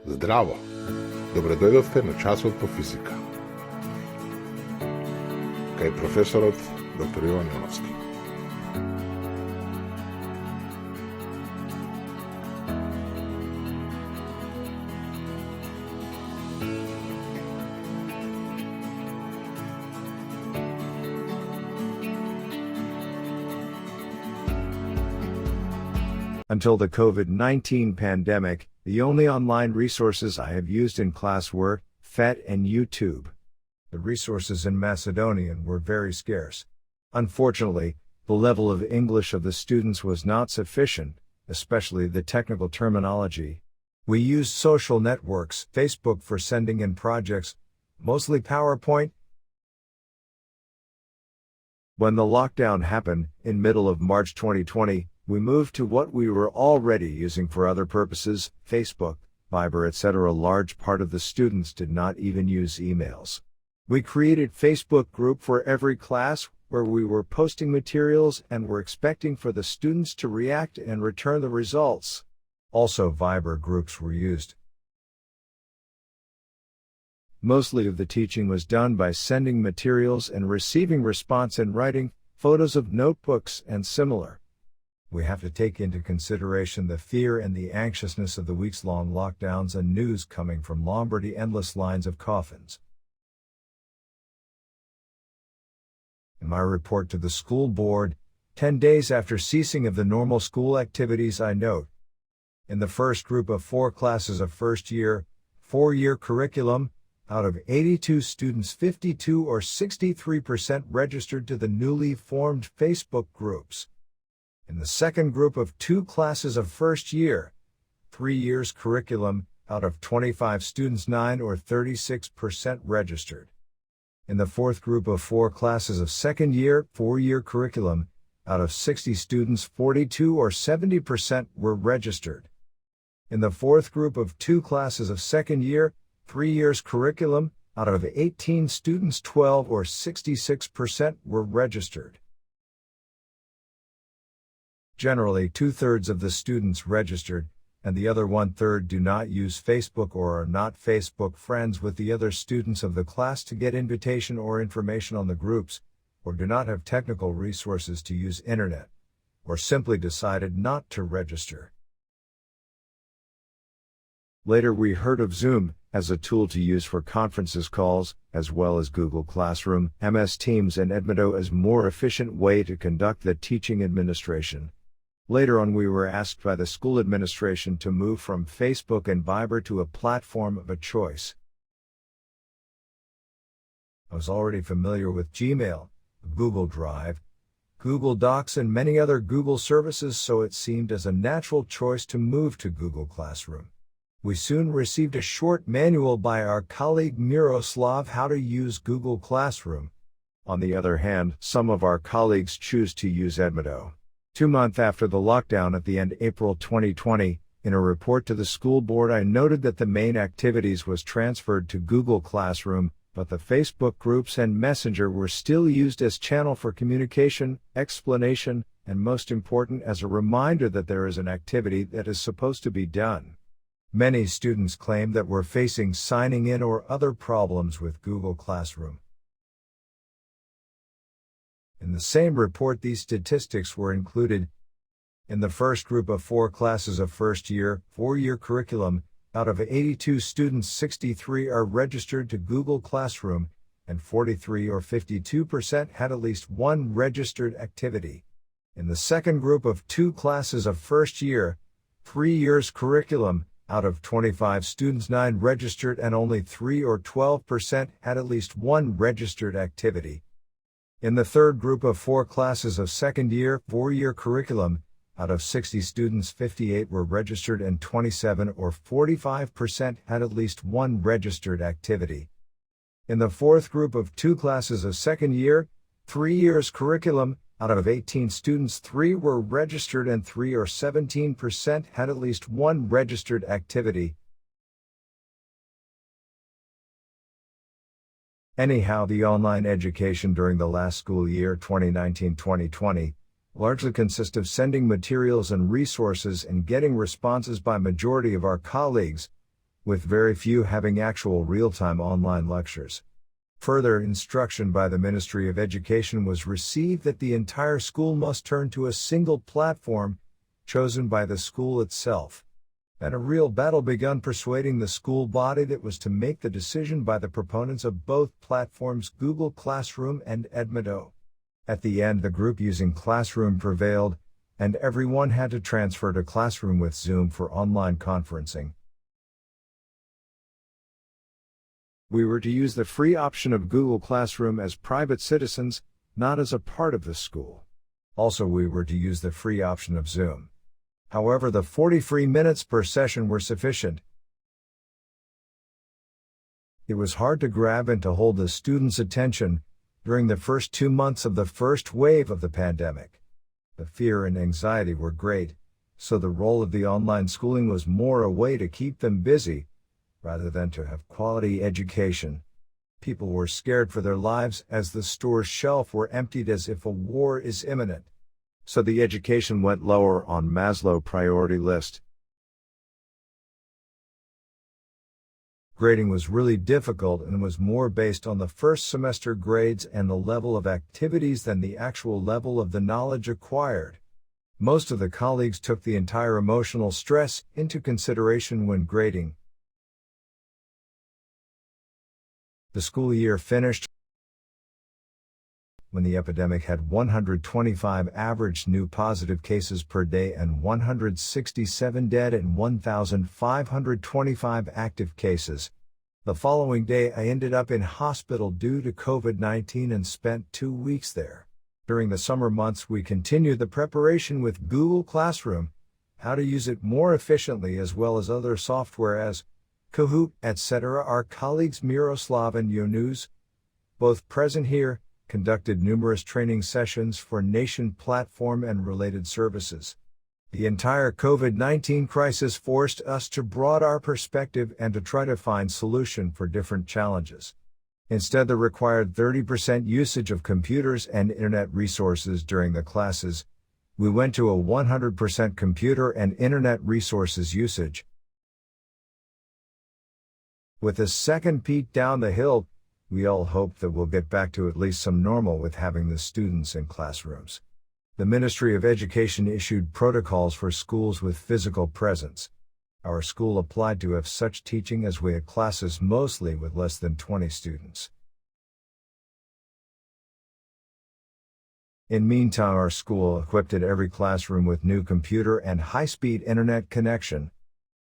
Здраво! Добредојдовте на часот по физика. Кај професорот доктор Иван Јановски. Until the COVID-19 pandemic, the only online resources I have used in class were FET and YouTube. The resources in Macedonian were very scarce. Unfortunately, the level of English of the students was not sufficient, especially the technical terminology. We used social networks, Facebook for sending in projects, mostly PowerPoint. When the lockdown happened, in middle of March 2020, we moved to what we were already using for other purposes, Facebook, Viber, etc. A large part of the students did not even use emails. We created Facebook group for every class where we were posting materials and were expecting for the students to react and return the results. Also Viber groups were used. Mostly of the teaching was done by sending materials and receiving response in writing, photos of notebooks and similar. We have to take into consideration the fear and the anxiousness of the weeks-long lockdowns and news coming from Lombardy, endless lines of coffins. In my report to the school board, 10 days after ceasing of the normal school activities, I note, in the first group of 4 classes of first year, 4-year curriculum, out of 82 students, 52 or 63% registered to the newly formed Facebook groups. In the second group of 2 classes of first year, 3 years curriculum, out of 25 students, 9 or 36% registered. In the fourth group of 4 classes of second year, 4-year curriculum, out of 60 students, 42 or 70% were registered. In the fourth group of 2 classes of second year, 3 years curriculum, out of 18 students, 12 or 66% were registered. Generally, 2/3 of the students registered, and the other 1/3 do not use Facebook or are not Facebook friends with the other students of the class to get invitation or information on the groups, or do not have technical resources to use internet, or simply decided not to register. Later we heard of Zoom as a tool to use for conferences calls, as well as Google Classroom, MS Teams and Edmodo as more efficient way to conduct the teaching administration. Later on we were asked by the school administration to move from Facebook and Viber to a platform of a choice. I was already familiar with Gmail, Google Drive, Google Docs and many other Google services, so it seemed as a natural choice to move to Google Classroom. We soon received a short manual by our colleague Miroslav how to use Google Classroom. On the other hand, some of our colleagues choose to use Edmodo. 2 months after the lockdown at the end April 2020, in a report to the school board I noted that the main activities was transferred to Google Classroom, but the Facebook groups and Messenger were still used as channel for communication, explanation, and most important as a reminder that there is an activity that is supposed to be done. Many students claim that we're facing signing in or other problems with Google Classroom. In the same report these statistics were included. In the first group of 4 classes of first year, 4-year curriculum, out of 82 students 63 are registered to Google Classroom, and 43 or 52% had at least one registered activity. In the second group of 2 classes of first year, 3 years curriculum, out of 25 students 9 registered and only 3 or 12% had at least one registered activity. In the third group of 4 classes of second year, 4-year curriculum, out of 60 students 58 were registered and 27 or 45% had at least one registered activity. In the fourth group of 2 classes of second year, 3 years curriculum, out of 18 students 3 were registered and 3 or 17% had at least one registered activity. Anyhow, the online education during the last school year 2019-2020 largely consists of sending materials and resources and getting responses by majority of our colleagues, with very few having actual real-time online lectures. Further instruction by the Ministry of Education was received that the entire school must turn to a single platform, chosen by the school itself. And a real battle begun persuading the school body that was to make the decision by the proponents of both platforms, Google Classroom and Edmodo. At the end, the group using Classroom prevailed, and everyone had to transfer to Classroom with Zoom for online conferencing. We were to use the free option of Google Classroom as private citizens, not as a part of the school. Also, we were to use the free option of Zoom. However, the 40 free minutes per session were sufficient. It was hard to grab and to hold the students' attention during the first 2 months of the first wave of the pandemic. The fear and anxiety were great, so the role of the online schooling was more a way to keep them busy, rather than to have quality education. People were scared for their lives as the store's shelves were emptied as if a war is imminent. So the education went lower on Maslow's priority list. Grading was really difficult and was more based on the first semester grades and the level of activities than the actual level of the knowledge acquired. Most of the colleagues took the entire emotional stress into consideration when grading. The school year finished when the epidemic had 125 average new positive cases per day and 167 dead and 1,525 active cases. The following day I ended up in hospital due to COVID-19 and spent 2 weeks there. During the summer months we continued the preparation with Google Classroom, how to use it more efficiently as well as other software as Kahoot, etc. Our colleagues Miroslav and Yonus, both present here, conducted numerous training sessions for Nation platform and related services. The entire COVID-19 crisis forced us to broaden our perspective and to try to find solution for different challenges. Instead, the required 30% usage of computers and internet resources during the classes, we went to a 100% computer and internet resources usage. With the second peak down the hill, we all hope that we'll get back to at least some normal with having the students in classrooms. The Ministry of Education issued protocols for schools with physical presence. Our school applied to have such teaching as we had classes mostly with less than 20 students. In meantime, our school equipped every classroom with new computer and high-speed internet connection.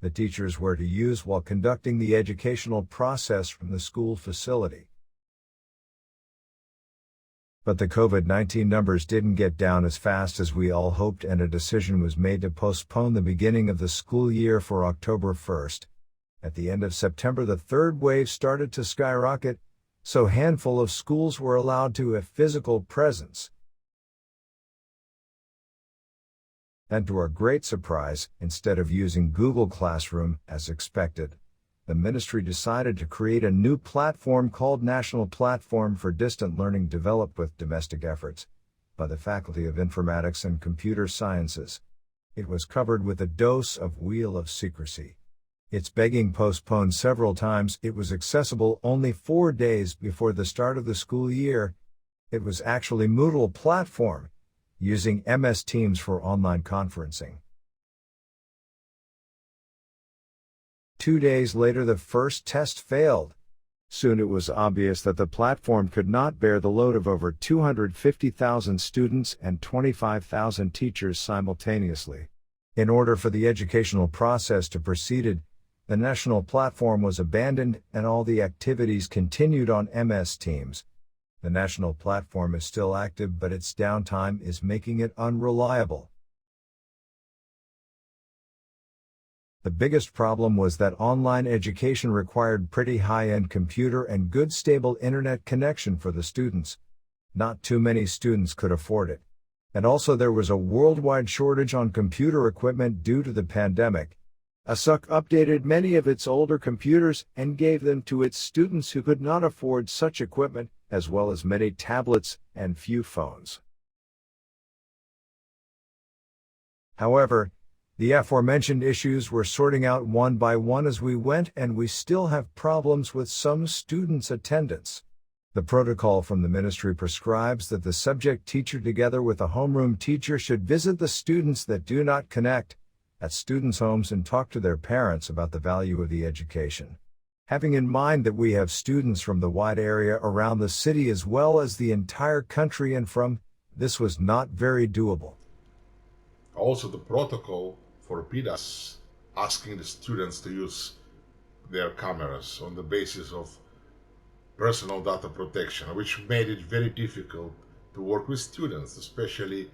The teachers were to use while conducting the educational process from the school facility. But the COVID-19 numbers didn't get down as fast as we all hoped, and a decision was made to postpone the beginning of the school year for October 1st. At the end of September, the third wave started to skyrocket, so a handful of schools were allowed to have physical presence. And to our great surprise, instead of using Google Classroom, as expected, the ministry decided to create a new platform called National Platform for Distant Learning, developed with domestic efforts by the Faculty of Informatics and Computer Sciences. It was covered with a dose of wheel of secrecy. Its begging postponed several times. It was accessible only 4 days before the start of the school year. It was actually Moodle platform, using MS Teams for online conferencing. 2 days later, the first test failed. Soon it was obvious that the platform could not bear the load of over 250,000 students and 25,000 teachers simultaneously. In order for the educational process to proceed, the national platform was abandoned and all the activities continued on MS Teams. The national platform is still active, but its downtime is making it unreliable. The biggest problem was that online education required pretty high-end computer and good stable internet connection for the students. Not too many students could afford it. And also there was a worldwide shortage on computer equipment due to the pandemic. ASUC updated many of its older computers and gave them to its students who could not afford such equipment, as well as many tablets and few phones. However, The aforementioned issues were sorting out one by one as we went, and we still have problems with some students' attendance. The protocol from the ministry prescribes that the subject teacher together with a homeroom teacher should visit the students that do not connect at students' homes and talk to their parents about the value of the education. Having in mind that we have students from the wide area around the city as well as the entire country and from, this was not very doable. Also, the protocol forbid us asking the students to use their cameras on the basis of personal data protection, which made it very difficult to work with students, especially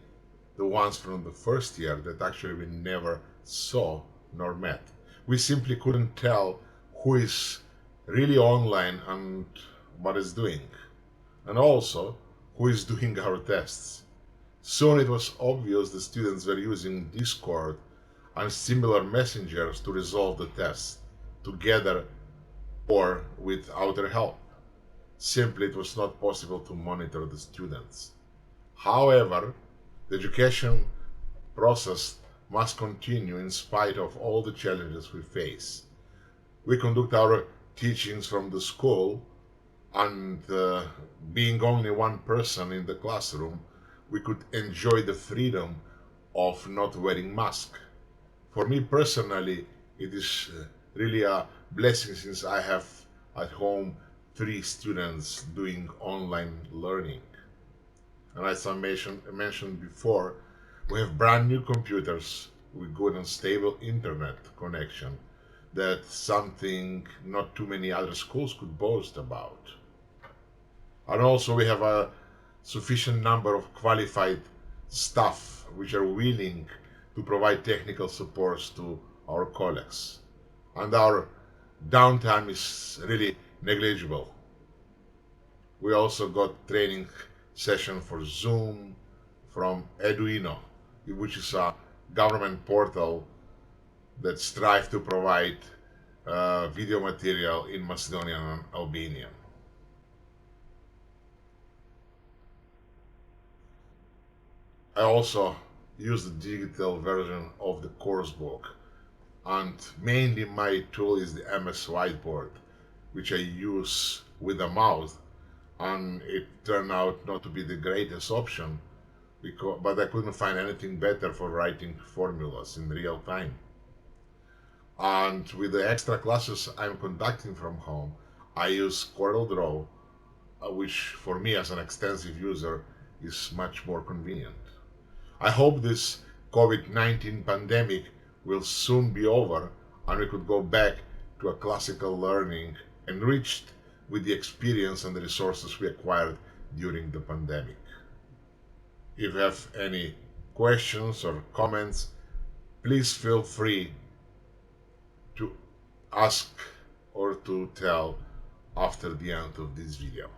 the ones from the first year that actually we never saw nor met. We simply couldn't tell who is really online and what is doing, and also who is doing our tests. Soon it was obvious the students were using Discord and similar messengers to resolve the tests, together or with outer help. Simply it was not possible to monitor the students. However, the education process must continue in spite of all the challenges we face. We conduct our teachings from the school, and being only one person in the classroom, we could enjoy the freedom of not wearing mask. For me personally, it is really a blessing since I have at home 3 students doing online learning. And as I mentioned before, we have brand new computers with good and stable internet connection. That's something not too many other schools could boast about. And also we have a sufficient number of qualified staff which are willing to provide technical supports to our colleagues. And our downtime is really negligible. We also got training session for Zoom from Eduino, which is a government portal that strives to provide video material in Macedonian and Albanian. I also use the digital version of the course book, and mainly my tool is the MS Whiteboard, which I use with a mouse, and it turned out not to be the greatest option, but I couldn't find anything better for writing formulas in real time. And with the extra classes I'm conducting from home, I use CorelDRAW, which for me as an extensive user is much more convenient. I hope this COVID-19 pandemic will soon be over and we could go back to a classical learning enriched with the experience and the resources we acquired during the pandemic. If you have any questions or comments, please feel free to ask or to tell after the end of this video.